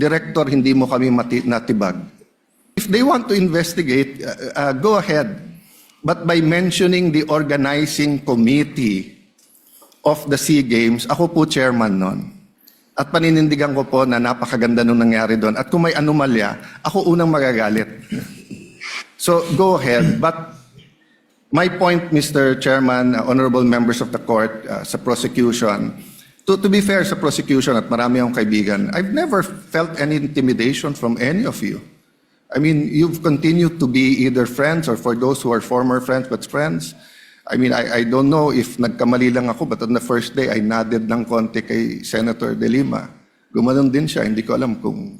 Director, hindi mo kami natibag. If they want to investigate, go ahead. But by mentioning the organizing committee of the SEA Games, ako po chairman nun. At paninindigan ko po na napakaganda nung nangyari doon. At kung may anomalya, ako unang magagalit. So go ahead. But my point, Mr. Chairman, honorable members of the court, sa prosecution, to be fair sa prosecution at marami akong kaibigan, I've never felt any intimidation from any of you. I mean, you've continued to be either friends or for those who are former friends but friends. I mean, I don't know if nagkamali lang ako, but on the first day, I nodded ng konti kay Senator De Lima. Gumanon din siya, hindi ko alam kung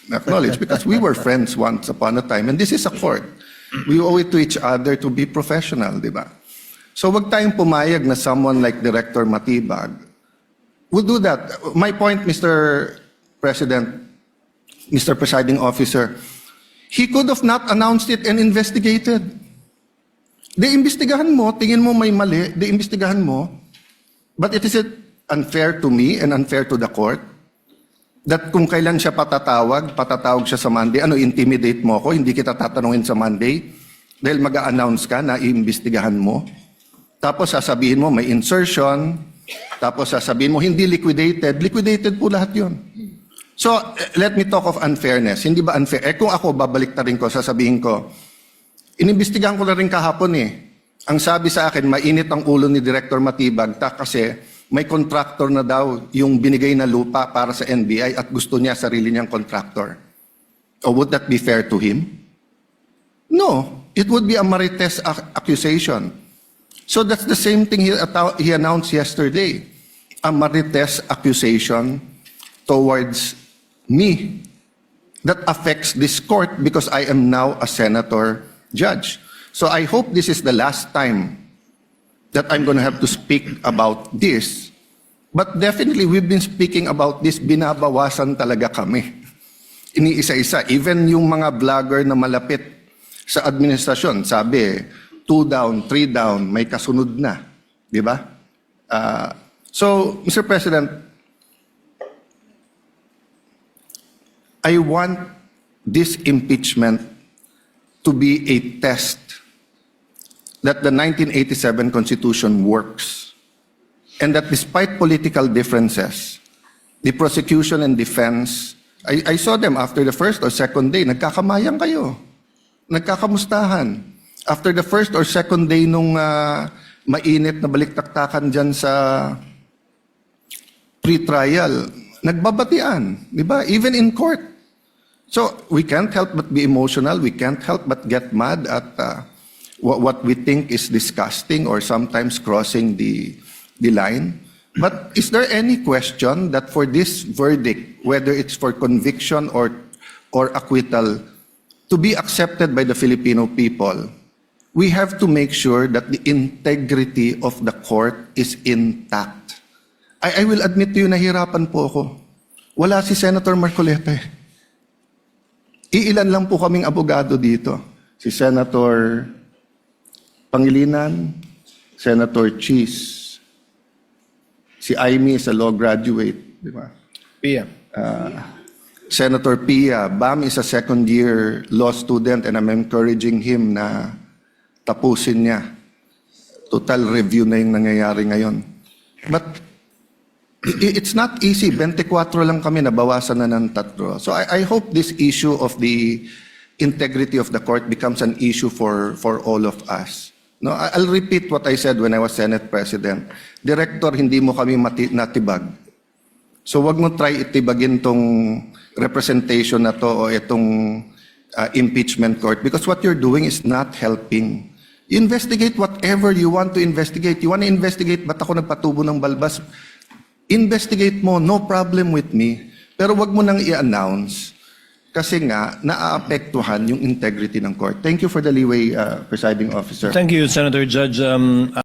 na-acknowledge because we were friends once upon a time and this is a court. We owe it to each other to be professional, di ba? So wag tayong pumayag na someone like Director Matibag will do that. My point, Mr. President, Mr. Presiding Officer, he could have not announced it and investigated. Imbestigahan mo, tingin mo may mali, imbestigahan mo. But it is unfair to me and unfair to the court that kung kailan siya patatawag siya sa Monday, intimidate mo ako, hindi kita tatanungin sa Monday dahil mag-a-announce ka na iimbestigahan mo. Tapos sasabihin mo may insertion, tapos sasabihin mo hindi liquidated po lahat yun. So, let me talk of unfairness. Hindi ba unfair? Kung ako, babalik rin ko, sasabihin ko, inimbestigahan ko na rin kahapon Ang sabi sa akin, mainit ang ulo ni Director Matibag kasi may contractor na daw yung binigay na lupa para sa NBI at gusto niya sarili niyang contractor. Or would that be fair to him? No. It would be a marites accusation. So that's the same thing he announced yesterday. A marites accusation towards me that affects this court because I am now a senator judge. So I hope this is the last time that I'm going to have to speak about this. But definitely we've been speaking about this, binabawasan talaga kami. Iniisa-isa, even yung mga vlogger na malapit sa administrasyon, sabi, 2 down, 3 down, may kasunod na. Di ba? So, Mr. President, I want this impeachment to be a test that the 1987 Constitution works and that despite political differences, the prosecution and defense, I saw them after the first or second day, nagkakamayang kayo, nagkakamustahan. After the first or second day nung mainit na baliktaktakan dyan sa pre-trial, nagbabatian, di ba? Even in court. So we can't help but be emotional. We can't help but get mad at what we think is disgusting or sometimes crossing the line. But is there any question that for this verdict, whether it's for conviction or acquittal, to be accepted by the Filipino people, we have to make sure that the integrity of the court is intact. I will admit to you, nahirapan po ako. Wala si Senator Marcoleta. Iilan lang po kaming abogado dito. Si Senator Pangilinan, Senator Cheese, si Aimee is a law graduate, di ba? Pia. Senator Pia, Bam is a second-year law student and I'm encouraging him na tapusin niya. Total review na yung nangyayari ngayon. But it's not easy. 24 lang kami, nabawasan na ng 3. So I hope this issue of the integrity of the court becomes an issue for all of us. No, I'll repeat what I said when I was Senate President. Director, hindi mo kami natibag. So wag mo try itibagin tong representation na to o itong impeachment court because what you're doing is not helping. Investigate whatever you want to investigate. You want to investigate, ba't ako nagpatubo ng balbas? Investigate mo, no problem with me. Pero wag mo nang i-announce kasi nga naaapektuhan yung integrity ng court. Thank you for the leeway, Presiding Officer. Thank you, Senator Judge.